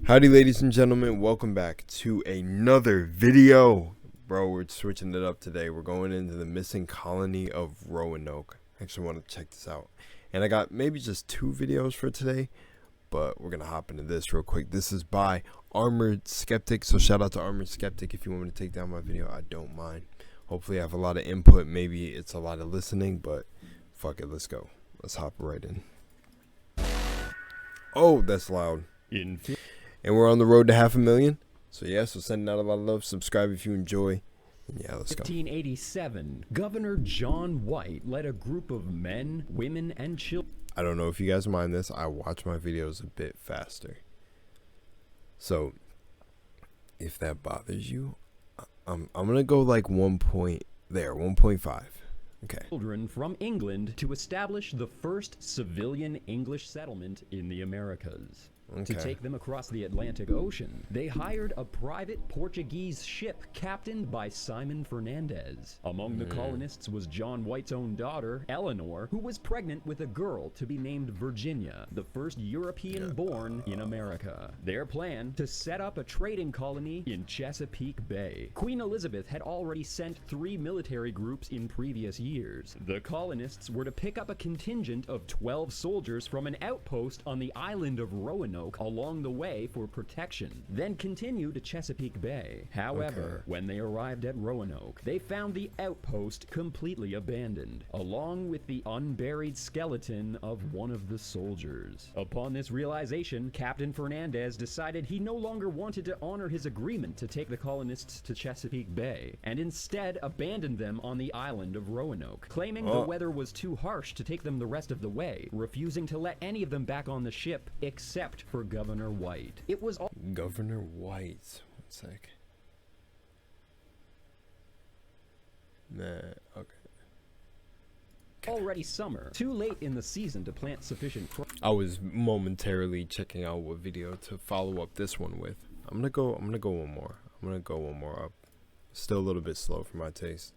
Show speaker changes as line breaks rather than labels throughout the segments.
Howdy ladies and gentlemen, welcome back to another video. Bro, we're switching it up today. We're going into the missing colony of Roanoke. I actually want to check this out. And I got maybe just 2 videos for today, but we're going to hop into this real quick. This is by Armoured Skeptic, so shout out to Armoured Skeptic. If you want me to take down my video, I don't mind. Hopefully I have a lot of input. Maybe it's a lot of listening, but fuck it, let's go. Let's hop right in. Oh, that's loud. And we're on the road to 500,000. So yeah, so sending out a lot of love. Subscribe if you enjoy. And yeah, let's go.
1587, Governor John White led a group of men, women, and children.
I don't know if you guys mind this. I watch my videos a bit faster. So if that bothers you, I'm gonna go like 1.5. Okay.
Children from England to establish the first civilian English settlement in the Americas.
Okay.
To take them across the Atlantic Ocean, they hired a private Portuguese ship captained by Simon Fernandez. Among the colonists was John White's own daughter, Eleanor, who was pregnant with a girl to be named Virginia, the first European born in America. Their plan, to set up a trading colony in Chesapeake Bay. Queen Elizabeth had already sent 3 military groups in previous years. The colonists were to pick up a contingent of 12 soldiers from an outpost on the island of Roanoke along the way for protection, then continue to Chesapeake Bay. However, when they arrived at Roanoke, they found the outpost completely abandoned, along with the unburied skeleton of one of the soldiers. Upon this realization, Captain Fernandez decided he no longer wanted to honor his agreement to take the colonists to Chesapeake Bay, and instead abandoned them on the island of Roanoke, claiming the weather was too harsh to take them the rest of the way, refusing to let any of them back on the ship except for Governor White. It was all
Governor White. 1 sec. Nah, okay.
already summer, too late in the season to plant sufficient crops.
I was momentarily checking out what video to follow up this one with. I'm gonna go one more. I'm gonna go one more up. Still a little bit slow for my taste.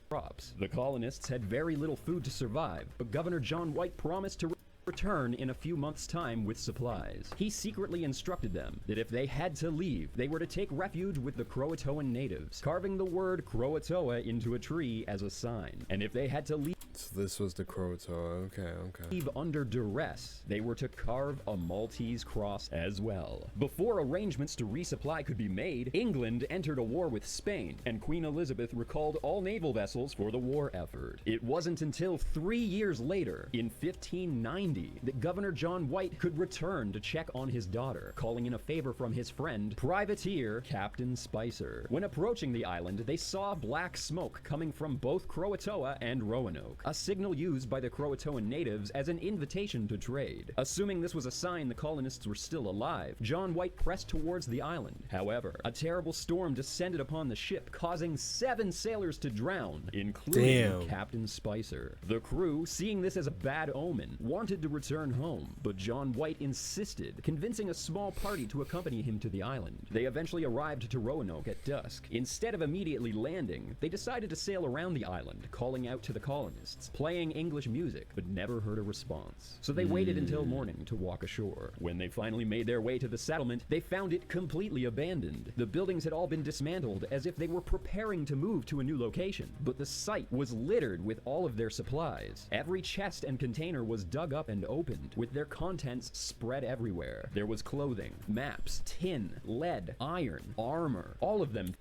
The colonists had very little food to survive, but Governor John White promised to return in a few months' time with supplies. He secretly instructed them that if they had to leave, they were to take refuge with the Croatoan natives, carving the word Croatoa into a tree as a sign. And if they had to leave,
So this was the Croatoa. Okay.
under duress, they were to carve a Maltese cross as well. Before arrangements to resupply could be made, England entered a war with Spain, and Queen Elizabeth recalled all naval vessels for the war effort. It wasn't until 3 years later, in 1590, that Governor John White could return to check on his daughter, calling in a favor from his friend, privateer Captain Spicer. When approaching the island, they saw black smoke coming from both Croatoa and Roanoke, a signal used by the Croatoan natives as an invitation to trade. Assuming this was a sign the colonists were still alive, John White pressed towards the island. However, a terrible storm descended upon the ship, causing 7 sailors to drown, including Captain Spicer. The crew, seeing this as a bad omen, wanted to return home, but John White insisted, convincing a small party to accompany him to the island. They eventually arrived to Roanoke at dusk. Instead of immediately landing, they decided to sail around the island, calling out to the colonists, playing English music, but never heard a response. So they waited until morning to walk ashore. When they finally made their way to the settlement, they found it completely abandoned. The buildings had all been dismantled as if they were preparing to move to a new location, but the site was littered with all of their supplies. Every chest and container was dug up and opened, with their contents spread everywhere. There was clothing, maps, tin, lead, iron, armor, all of them.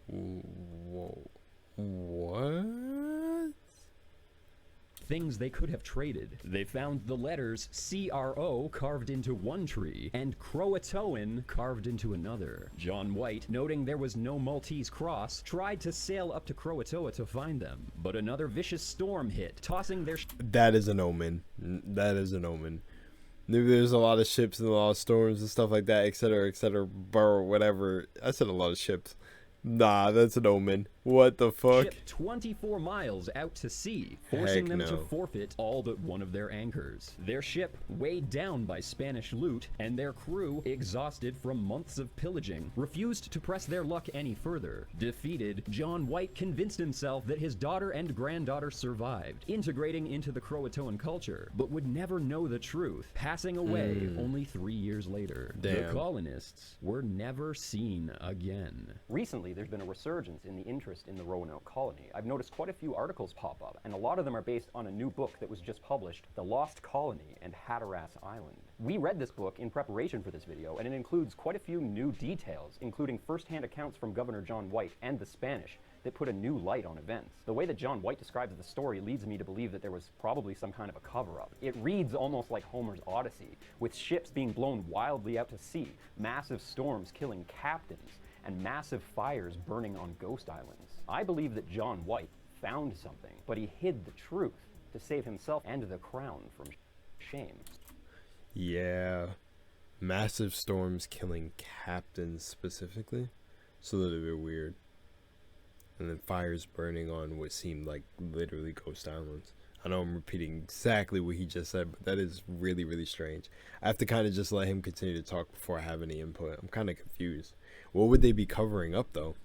Whoa. What?
Things they could have traded. They found the letters CRO carved into one tree and Croatoan carved into another. John White, noting there was no Maltese cross, tried to sail up to Croatoa to find them, but another vicious storm hit, tossing their
That is an omen. That is an omen. Maybe there's a lot of ships and a lot of storms and stuff like that, etc., etc., whatever. I said a lot of ships. Nah, that's an omen. What the fuck?
shipped 24 miles out to sea, forcing
Heck
them to
no.
forfeit all but one of their anchors. Their ship, weighed down by Spanish loot, and their crew, exhausted from months of pillaging, refused to press their luck any further. Defeated, John White convinced himself that his daughter and granddaughter survived, integrating into the Croatoan culture, but would never know the truth, passing away only 3 years later. The
Damn.
colonists were never seen again.
Recently, there's been a resurgence in the interest in the Roanoke colony. I've noticed quite a few articles pop up, and a lot of them are based on a new book that was just published, The Lost Colony and Hatteras Island. We read this book in preparation for this video, and it includes quite a few new details, including first-hand accounts from Governor John White and the Spanish that put a new light on events. The way that John White describes the story leads me to believe that there was probably some kind of a cover-up. It reads almost like Homer's Odyssey, with ships being blown wildly out to sea, massive storms killing captains, and massive fires burning on ghost islands. I believe that John White found something, but he hid the truth to save himself and the crown from shame.
Yeah. Massive storms killing captains specifically. It's a little bit weird. And then fires burning on what seemed like literally ghost islands. I know I'm repeating exactly what he just said, but that is really, really strange. I have to kind of just let him continue to talk before I have any input. I'm kind of confused. What would they be covering up, though?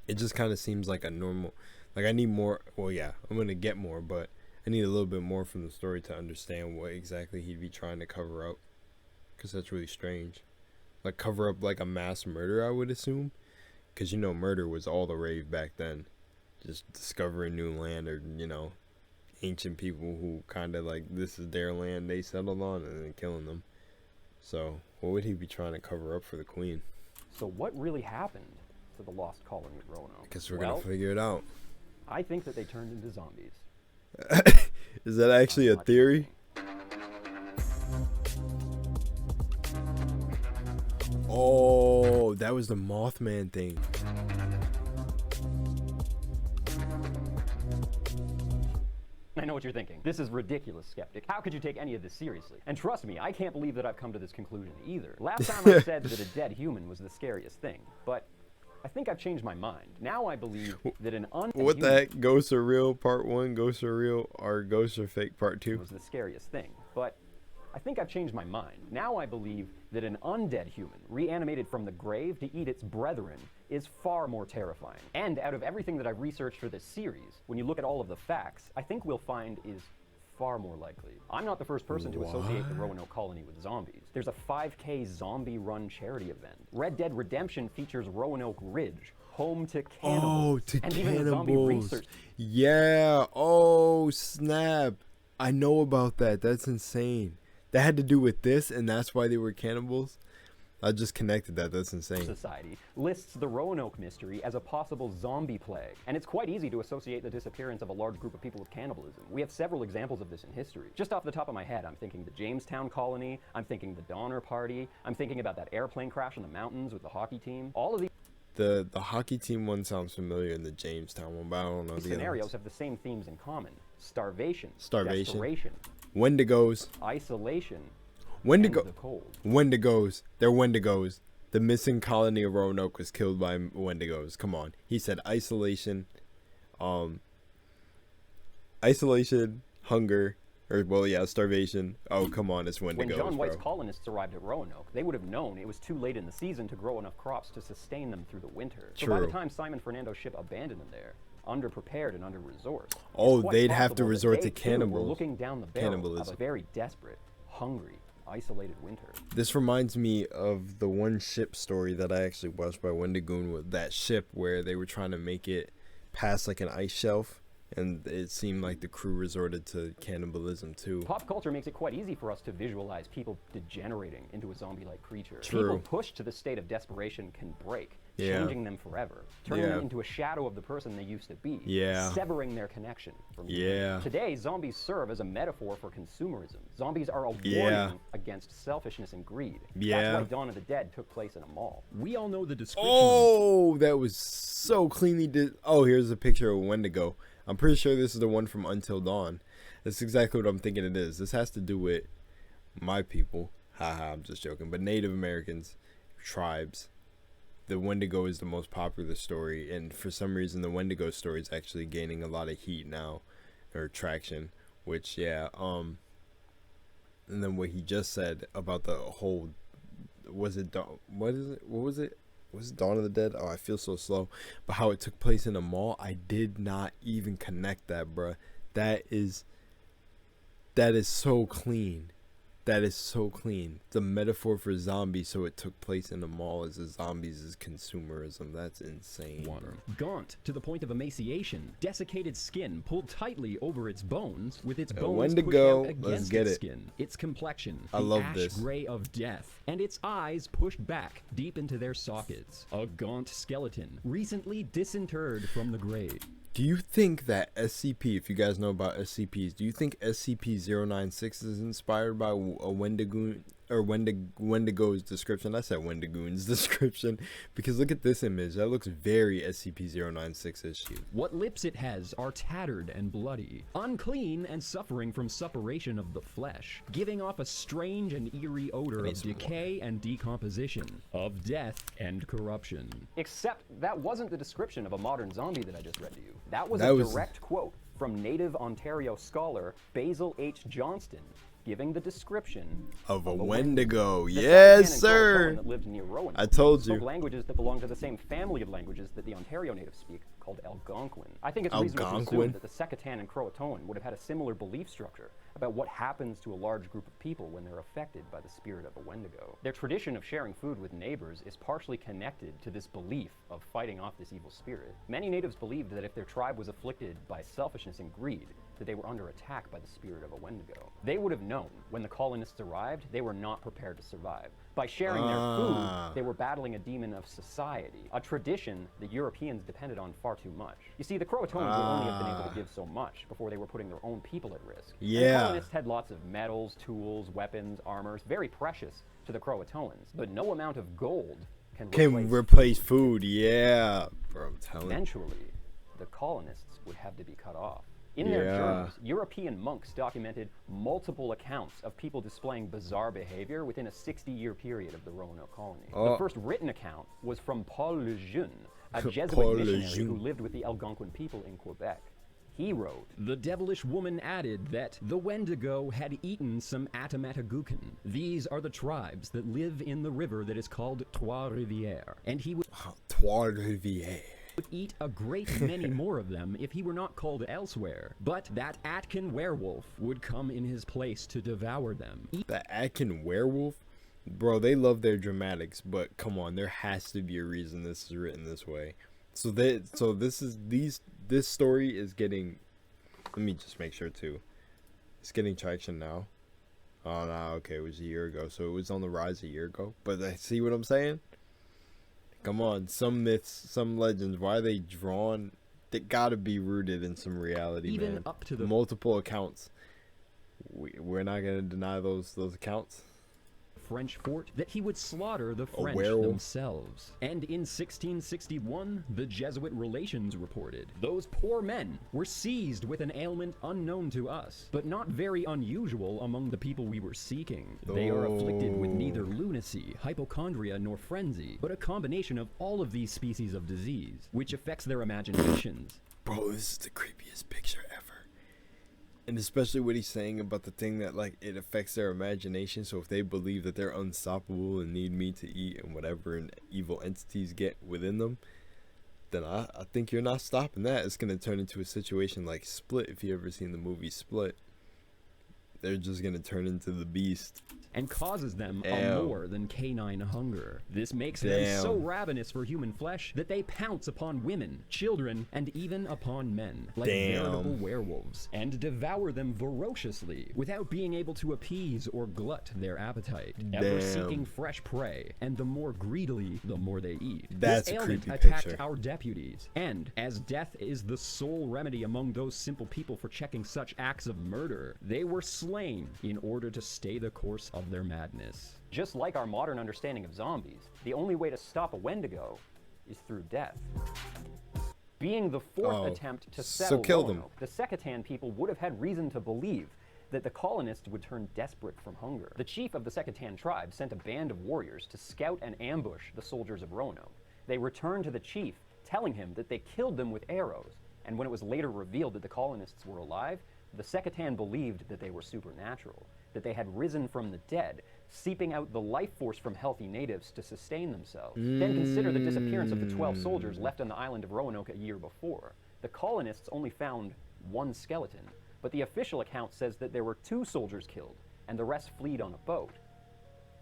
It just kind of seems like a normal... Like, I need more... Well, yeah, I'm going to get more, but I need a little bit more from the story to understand what exactly he'd be trying to cover up. Because that's really strange. Like, cover up, like, a mass murder, I would assume. Because, you know, murder was all the rave back then. Just discovering new land or, you know, ancient people who kind of, like, this is their land they settled on and then killing them. So, what would he be trying to cover up for the queen?
So what really happened to the lost colony of Roanoke?
I guess we're going to figure it out.
I think that they turned into zombies.
Is that actually a theory? Oh, that was the Mothman thing.
I know what you're thinking. This is ridiculous, Skeptic. How could you take any of this seriously? And trust me, I can't believe that I've come to this conclusion either. Last time I said that a dead human was the scariest thing, but I think I've changed my mind. Now I believe that an undead
What the
human
heck? Ghosts are real, part 1. Ghosts are real, or ghosts are fake, part 2.
was the scariest thing, but I think I've changed my mind. Now I believe that an undead human, reanimated from the grave to eat its brethren, is far more terrifying. And out of everything that I've researched for this series, when you look at all of the facts, I think we'll find is far more likely. I'm not the first person to associate the Roanoke colony with zombies. There's a 5K zombie run charity event. Red Dead Redemption features Roanoke Ridge, home to cannibals.
Oh, to
and even the zombie
cannibals.
research.
Yeah. Oh, snap. I know about that. That's insane. That had to do with this, and that's why they were cannibals? I just connected that. That's insane.
Society lists the Roanoke mystery as a possible zombie plague, and it's quite easy to associate the disappearance of a large group of people with cannibalism. We have several examples of this in history. Just off the top of my head, I'm thinking the Jamestown colony, I'm thinking the Donner Party, I'm thinking about that airplane crash in the mountains with the hockey team. All of these
The hockey team one sounds familiar, and the Jamestown one, but I don't know the other
scenarios
ones.
have the same themes in common. Starvation,
Starvation.
desperation,
Wendigos.
isolation,
Wendigo.
and the cold.
Wendigos. They're Wendigos. The missing colony of Roanoke was killed by Wendigos. Come on. He said isolation, hunger, or well, yeah, starvation. Oh, come on, it's Wendigos,
When John White's
bro.
colonists arrived at Roanoke, they would have known it was too late in the season to grow enough crops to sustain them through the winter. So by the
True.
time Simon Fernando's ship abandoned them there, underprepared and under-resourced,
Oh,
it's quite
they'd have to
possible that
resort
they,
to
too, were
cannibals.
looking down the barrel of a
Cannibalism.
very desperate, hungry, isolated winter.
This reminds me of the one ship story that I actually watched by Wendigoon with that ship where they were trying to make it past like an ice shelf, and it seemed like the crew resorted to cannibalism too.
Pop culture makes it quite easy for us to visualize people degenerating into a zombie-like creature.
True.
People pushed to this state of desperation can break,
Yeah.
changing them forever, turning
Yeah.
them into a shadow of the person they used to be,
Yeah.
severing their connection from
Yeah.
Today, zombies serve as a metaphor for consumerism. Zombies are a warning
Yeah.
against selfishness and greed.
Yeah.
That's why Dawn of the Dead took place in a mall.
We all know the description.
Oh, that was so cleanly did. Oh, here's a picture of a Wendigo. I'm pretty sure this is the one from Until Dawn. That's exactly what I'm thinking it is. This has to do with my people. Haha, I'm just joking. But Native Americans, tribes. the Wendigo is the most popular story, and for some reason the Wendigo story is actually gaining a lot of heat now, or traction. Which and then what he just said about the whole, was it what is it? What was it? Was it Dawn of the Dead? Oh, I feel so slow. But how it took place in a mall, I did not even connect that, bruh. That is so clean. That is so clean. The metaphor for zombies, so it took place in a mall, as the zombies is consumerism. That's insane. Bro.
Gaunt to the point of emaciation, desiccated skin pulled tightly over its bones, with its bones
Wendigo,
pushed out
let's
against
get
its
it.
skin, its complexion,
I
the
love
ash
this.
gray of death, and its eyes pushed back deep into their sockets. A gaunt skeleton, recently disinterred from the grave.
Do you think that SCP, if you guys know about SCPs, do you think SCP-096 is inspired by a Wendigo or Wendigo's description? I said Wendigoon's description because look at this image. That looks very SCP-096-ish.
What lips it has are tattered and bloody, unclean and suffering from suppuration of the flesh, giving off a strange and eerie odor of decay and decomposition, of death and corruption.
Except that wasn't the description of a modern zombie that I just read to you. That was a direct quote from native Ontario scholar Basil H. Johnston, giving the description
of a Wendigo.
The
Yes,
Sacataway
sir.
That lived near Roanoke.
I told
spoke
you.
languages that belong to the same family of languages that the Ontario natives speak, called Algonquin. I think it's reasonable to assume that the Secatan and Croatoan would have had a similar belief structure about what happens to a large group of people when they're affected by the spirit of a Wendigo. Their tradition of sharing food with neighbors is partially connected to this belief of fighting off this evil spirit. Many natives believed that if their tribe was afflicted by selfishness and greed, that they were under attack by the spirit of a Wendigo. They would have known when the colonists arrived, they were not prepared to survive. By sharing their food, they were battling a demon of society, a tradition the Europeans depended on far too much. You see, the Croatoans would only have been able to give so much before they were putting their own people at risk.
Yeah.
And the colonists had lots of metals, tools, weapons, armors, very precious to the Croatoans, but no amount of gold can
replace food. Yeah, bro, I'm telling you.
Eventually, the colonists would have to be cut off. In their journeys, European monks documented multiple accounts of people displaying bizarre behavior within a 60-year period of the Roanoke colony. The first written account was from Paul Le Jeune, a Jesuit missionary who lived with the Algonquin people in Quebec. He wrote,
"The devilish woman added that the Wendigo had eaten some Atamatagukan. These are the tribes that live in the river that is called Trois-Rivières, and he would
Trois-Rivières.
eat a great many more of them if he were not called elsewhere. But that Atkin werewolf would come in his place to devour them."
The Atkin werewolf? Bro, they love their dramatics, but come on, there has to be a reason this is written this way. This story is getting, let me just make sure too. It's getting traction now. Oh no, okay, it was a year ago, so it was on the rise a year ago. But I see what I'm saying? Come on, some myths, some legends, why are they drawn? They gotta be rooted in some reality,
Even
man.
up to the
multiple accounts. We're not gonna deny those accounts.
French fort that he would slaughter the French
werewolf.
themselves. And in 1661, the Jesuit Relations reported, "Those poor men were seized with an ailment unknown to us, but not very unusual among the people we were seeking. They are afflicted with neither lunacy, hypochondria, nor frenzy, but a combination of all of these species of disease, which affects their imaginations."
Bro, this is the creepiest picture ever. And especially what he's saying about the thing that, like, it affects their imagination. So if they believe that they're unstoppable and need meat to eat and whatever and evil entities get within them, then I think you're not stopping that. It's going to turn into a situation like Split. If you ever seen the movie Split, they're just going to turn into the beast.
And causes them a more than canine hunger. This makes them so ravenous for human flesh that they pounce upon women, children, and even upon men, like veritable werewolves, and devour them voraciously without being able to appease or glut their appetite, ever seeking fresh prey, and the more greedily, the more they eat.
That's
this
a
ailment
creepy
attacked
picture.
our deputies, and as death is the sole remedy among those simple people for checking such acts of murder, they were slain in order to stay the course of their madness.
just like our modern understanding of zombies, the only way to stop a Wendigo is through death. Being the fourth attempt to settle Roanoke, the Secatan people would have had reason to believe that the colonists would turn desperate from hunger. The chief of the Secatan tribe sent a band of warriors to scout and ambush the soldiers of Roanoke. They returned to the chief, telling him that they killed them with arrows. And when it was later revealed that the colonists were alive, the Secotan believed that they were supernatural, that they had risen from the dead, seeping out the life force from healthy natives to sustain themselves. Then consider the disappearance of the 12 soldiers left on the island of Roanoke a year before. The colonists only found one skeleton, but the official account says that there were 2 soldiers killed, and the rest fled on a boat.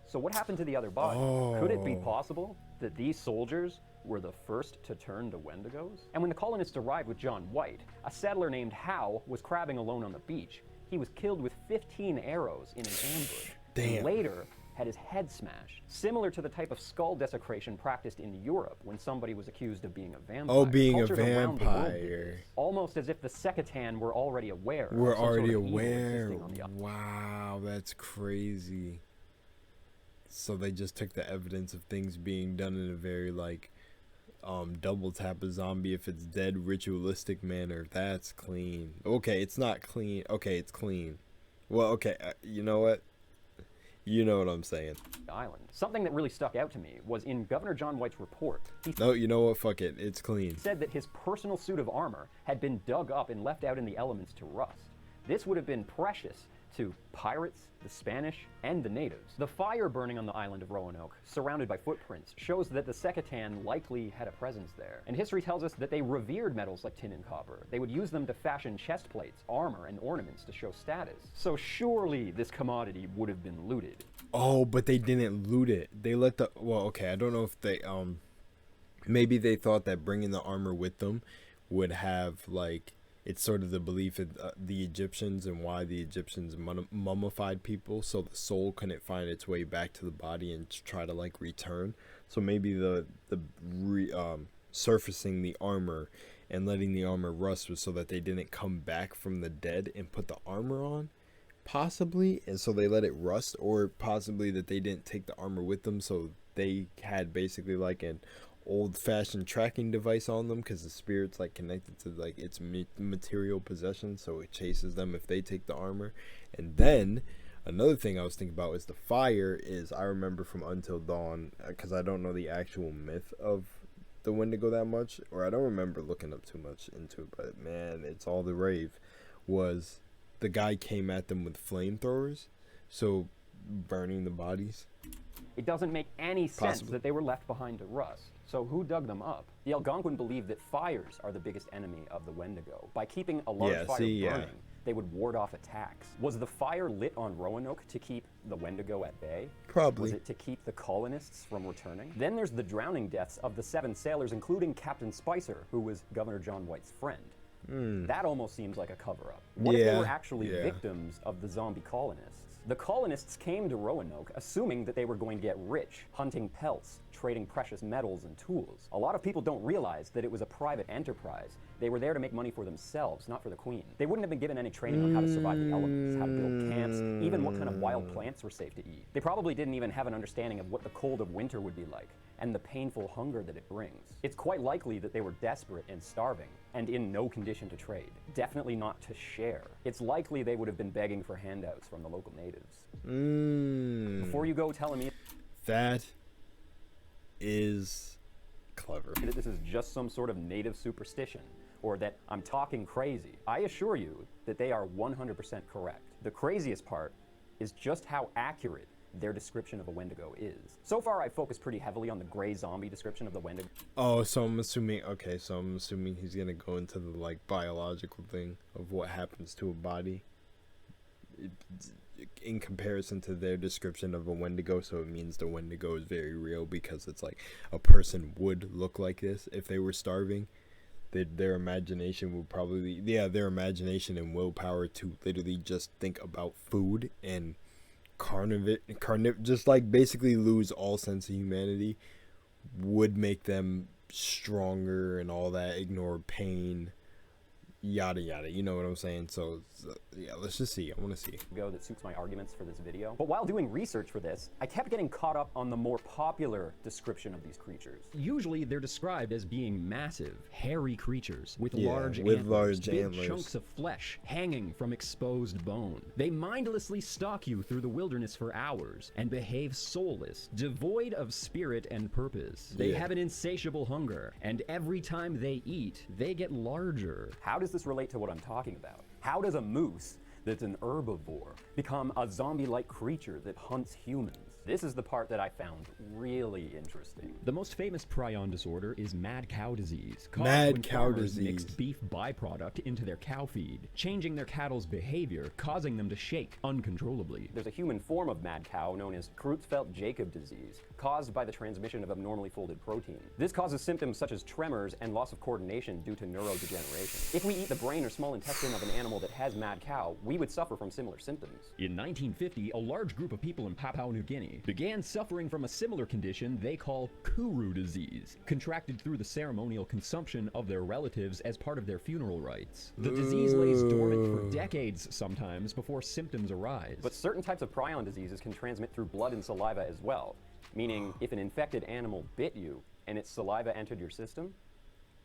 So what happened to the other bodies? Could it be possible that these soldiers were the first to turn to Wendigos? And when the colonists arrived with John White, a settler named Howe was crabbing alone on the beach. He was killed with 15 arrows in an ambush.
Damn.
And later had his head smashed, similar to the type of skull desecration practiced in Europe when somebody was accused of being a vampire.
Oh, being a
Cultures around the world did
vampire.
this, almost as if the Secotan were already aware. of
We're
some sort
already
of evil
aware.
existing on the island.
Wow, that's crazy. So they just took the evidence of things being done in a very like double tap a zombie if it's dead ritualistic manner. That's clean. Okay, it's not clean. Okay, it's clean. Well, okay, you know what? You know what I'm saying.
Island. Something that really stuck out to me was in Governor John White's report. He
No, you know what? Fuck it. It's clean.
said that his personal suit of armor had been dug up and left out in the elements to rust. This would have been precious to pirates, the Spanish, and the natives. The fire burning on the island of Roanoke, surrounded by footprints, shows that the Secotan likely had a presence there. And history tells us that they revered metals like tin and copper. They would use them to fashion chest plates, armor, and ornaments to show status. So surely this commodity would have been looted.
Oh, but they didn't loot it. They let the well, okay, I don't know if they maybe they thought that bringing the armor with them would have like it's sort of the belief of the Egyptians and why the Egyptians mummified people so the soul couldn't find its way back to the body and try to like return. So maybe the surfacing the armor and letting the armor rust was so that they didn't come back from the dead and put the armor on, possibly, and so they let it rust, or possibly that they didn't take the armor with them, so they had basically like an old-fashioned tracking device on them because the spirit's like connected to like its material possession, so it chases them if they take the armor. And then another thing I was thinking about is the fire is, I remember from Until Dawn, because I don't know the actual myth of the Wendigo that much, or I don't remember looking up too much into it, but man, it's all the rave, was the guy came at them with flamethrowers, so burning the bodies.
It doesn't make any sense
Possibly.
that they were left behind to rust. So who dug them up? The Algonquin believed that fires are the biggest enemy of the Wendigo. By keeping a large fire burning, they would ward off attacks. Was the fire lit on Roanoke to keep the Wendigo at bay?
Probably.
Was it to keep the colonists from returning? Then there's the drowning deaths of the 7 sailors, including Captain Spicer, who was Governor John White's friend. That almost seems like a cover-up. What if they were actually victims of the zombie colonists? The colonists came to Roanoke assuming that they were going to get rich, hunting pelts, trading precious metals and tools. A lot of people don't realize that it was a private enterprise. They were there to make money for themselves, not for the queen. They wouldn't have been given any training on how to survive the elements, how to build camps, even what kind of wild plants were safe to eat. They probably didn't even have an understanding of what the cold of winter would be like, and the painful hunger that it brings. It's quite likely that they were desperate and starving, and in no condition to trade. Definitely not to share. It's likely they would have been begging for handouts from the local natives. Before you go telling me
That is clever.
that this is just some sort of native superstition, or that I'm talking crazy, I assure you that they are 100% correct. The craziest part is just how accurate their description of a Wendigo is. So far, I've focused pretty heavily on the gray zombie description of the Wendigo.
Oh, so I'm assuming, okay, so I'm assuming he's gonna go into the like biological thing of what happens to a body in comparison to their description of a Wendigo. So it means the Wendigo is very real because it's like a person would look like this if they were starving. Their imagination would probably, their imagination and willpower to literally just think about food and just like basically lose all sense of humanity would make them stronger and all that, ignore pain, yada yada, you know what I'm saying? So Yeah, let's just see. I want to see.
That suits my arguments for this video. But while doing research for this, I kept getting caught up on the more popular description of these creatures.
Usually they're described as being massive, hairy creatures with
Yeah,
large
with
antlers,
large
big
antlers.
chunks of flesh hanging from exposed bone. They mindlessly stalk you through the wilderness for hours and behave soulless, devoid of spirit and purpose. They
Yeah.
have an insatiable hunger, and every time they eat, they get larger.
How does this relate to what I'm talking about? How does a moose that's an herbivore become a zombie-like creature that hunts humans? This is the part that I found really interesting.
The most famous prion disorder is mad cow disease, caused
Mad
when
cow
farmers
disease.
mixed beef byproduct into their cow feed, changing their cattle's behavior, causing them to shake uncontrollably.
There's a human form of mad cow known as Creutzfeldt-Jakob disease, caused by the transmission of abnormally folded protein. This causes symptoms such as tremors and loss of coordination due to neurodegeneration. If we eat the brain or small intestine of an animal that has mad cow, we would suffer from similar symptoms.
In 1950, a large group of people in Papua New Guinea began suffering from a similar condition they call Kuru disease, contracted through the ceremonial consumption of their relatives as part of their funeral rites. The disease lays dormant for decades sometimes before symptoms arise.
But certain types of prion diseases can transmit through blood and saliva as well, meaning if an infected animal bit you and its saliva entered your system,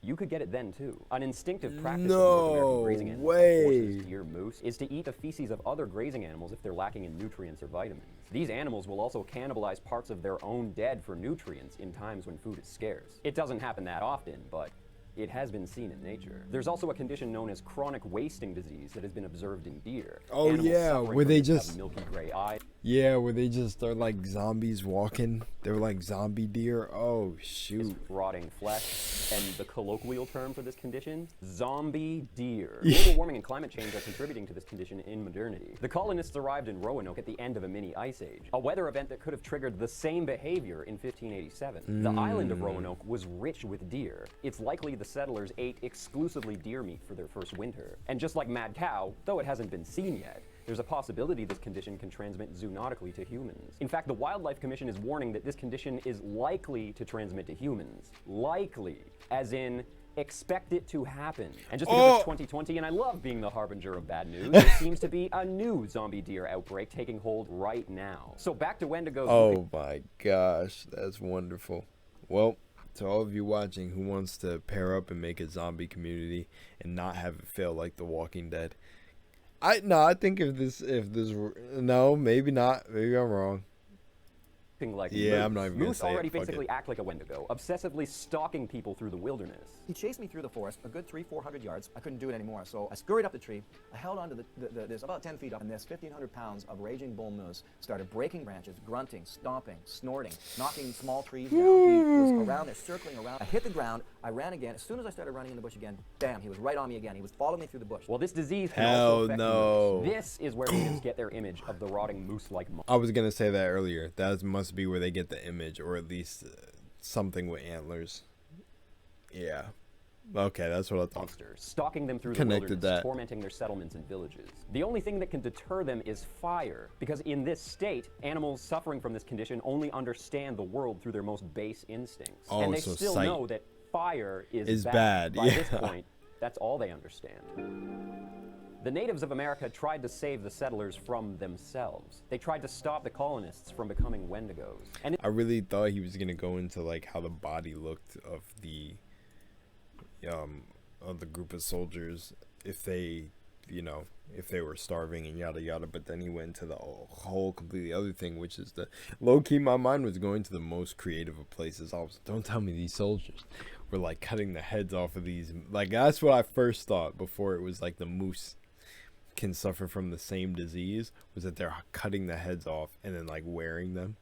you could get it then too. An instinctive practice of North American grazing animals like horses, deer, moose is to eat the feces of other grazing animals if they're lacking in nutrients or vitamins. These animals will also cannibalize parts of their own dead for nutrients in times when food is scarce. It doesn't happen that often, but it has been seen in nature. There's also a condition known as chronic wasting disease that has been observed in deer.
Oh,
Animals
yeah,
suffering
where
from
they
this have
just-
milky gray eyes.
Yeah, where they just are like zombies walking. They're like zombie deer. Oh,
Is
shoot.
rotting flesh, and the colloquial term for this condition, zombie deer. Global warming and climate change are contributing to this condition in modernity. The colonists arrived in Roanoke at the end of a mini ice age, a weather event that could have triggered the same behavior in 1587. The island of Roanoke was rich with deer. It's likely the settlers ate exclusively deer meat for their first winter. And just like mad cow, though it hasn't been seen yet, there's a possibility this condition can transmit zoonotically to humans. In fact, the Wildlife Commission is warning that this condition is likely to transmit to humans. Likely, as in, expect it to happen. And just because it's 2020 and I love being the harbinger of bad news, there seems to be a new zombie deer outbreak taking hold right now. So back to Wendigos.
Oh my gosh, that's wonderful. Well, to all of you watching who wants to pair up and make a zombie community and not have it fail like The Walking Dead, I think no, maybe not. Maybe I'm wrong.
Like
Yeah,
moose.
I'm not even gonna
Moose
say it.
already
Fuck
basically
it.
act like a Wendigo, obsessively stalking people through the wilderness.
He chased me through the forest a good 300-400 yards. I couldn't do it anymore, so I scurried up the tree. I held onto there's about 10 feet up, and this 1,500 pounds of raging bull moose started breaking branches, grunting, stomping, snorting, knocking small trees down. He was around there, circling around. I hit the ground. I ran again. As soon as I started running in the bush again, bam, he was right on me again. He was following me through the bush.
Well, this disease can
Hell
also affect
no.
moose. This is where natives get their image of the rotting moose-like monster.
I was gonna say that earlier. That must be where they get the image, or at least something with antlers. Yeah. Okay, that's what I thought.
Monsters, stalking them through the
Connected
wilderness,
that.
tormenting their settlements and villages. The only thing that can deter them is fire, because in this state, animals suffering from this condition only understand the world through their most base instincts.
Oh,
and they
so
still
sight
know that fire
is
bad.
bad,
By this
yeah.
point, that's all they understand. The natives of America tried to save the settlers from themselves. They tried to stop the colonists from becoming Wendigos. And
I really thought he was gonna go into like how the body looked of the group of soldiers if they, if they were starving and yada yada. But then he went into the whole completely other thing, which is the low key. My mind was going to the most creative of places. I was, don't tell me these soldiers were like cutting the heads off of these. Like that's what I first thought before it was like the moose can suffer from the same disease, was that they're cutting the heads off and then like wearing them.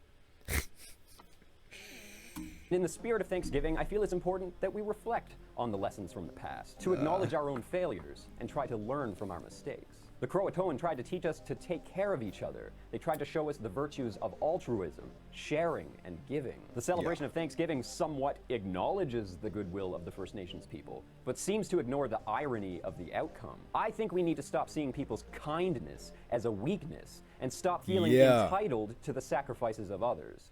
in the spirit of Thanksgiving, I feel it's important that we reflect on the lessons from the past, to acknowledge our own failures, and try to learn from our mistakes. The Croatoan tried to teach us to take care of each other. They tried to show us the virtues of altruism, sharing, and giving. The celebration of Thanksgiving somewhat acknowledges the goodwill of the First Nations people, but seems to ignore the irony of the outcome. I think we need to stop seeing people's kindness as a weakness, and stop feeling entitled to the sacrifices of others.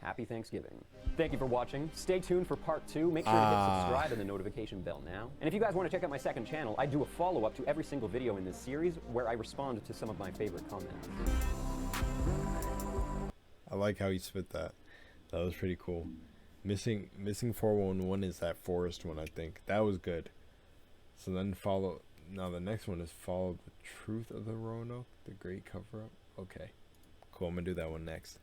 Happy Thanksgiving. Thank you for watching. Stay tuned for part 2. Make sure to hit subscribe and the notification bell now. And if you guys want to check out my second channel, I do a follow-up to every single video in this series where I respond to some of my favorite comments.
I like how you spit that. That was pretty cool. Missing 411 is that forest one, I think. That was good. So then now the next one is follow the truth of the Roanoke, the great cover-up. Okay. Cool, I'm going to do that one next.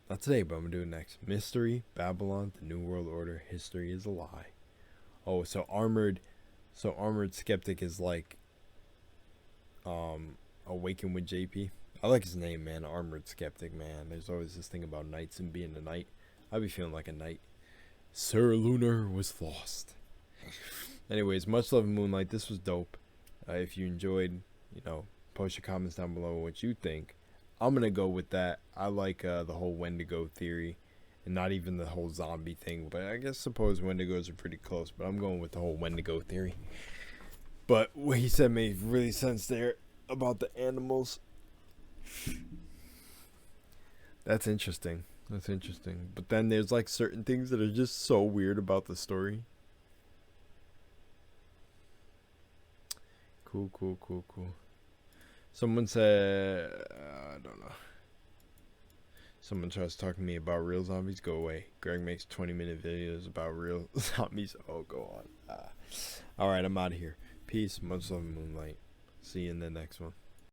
Not today, but I'm going to do it next. Mystery, Babylon, the New World Order, history is a lie. Oh, so Armoured Skeptic is like Awaken with JP. I like his name, man. Armoured Skeptic, man. There's always this thing about knights and being a knight. I'd be feeling like a knight. Sir Lunar was lost. Anyways, much love and Moonlight. This was dope. If you enjoyed, post your comments down below what you think. I'm going to go with that. I like the whole Wendigo theory. And not even the whole zombie thing. But I suppose Wendigos are pretty close. But I'm going with the whole Wendigo theory. But what he said made really sense there about the animals. That's interesting. But then there's like certain things that are just so weird about the story. Cool. Someone said, I don't know. Someone tries talking to me about real zombies. Go away. Greg makes 20-minute videos about real zombies. Oh, go on. Alright, I'm out of here. Peace. Much love and Moonlight. See you in the next one.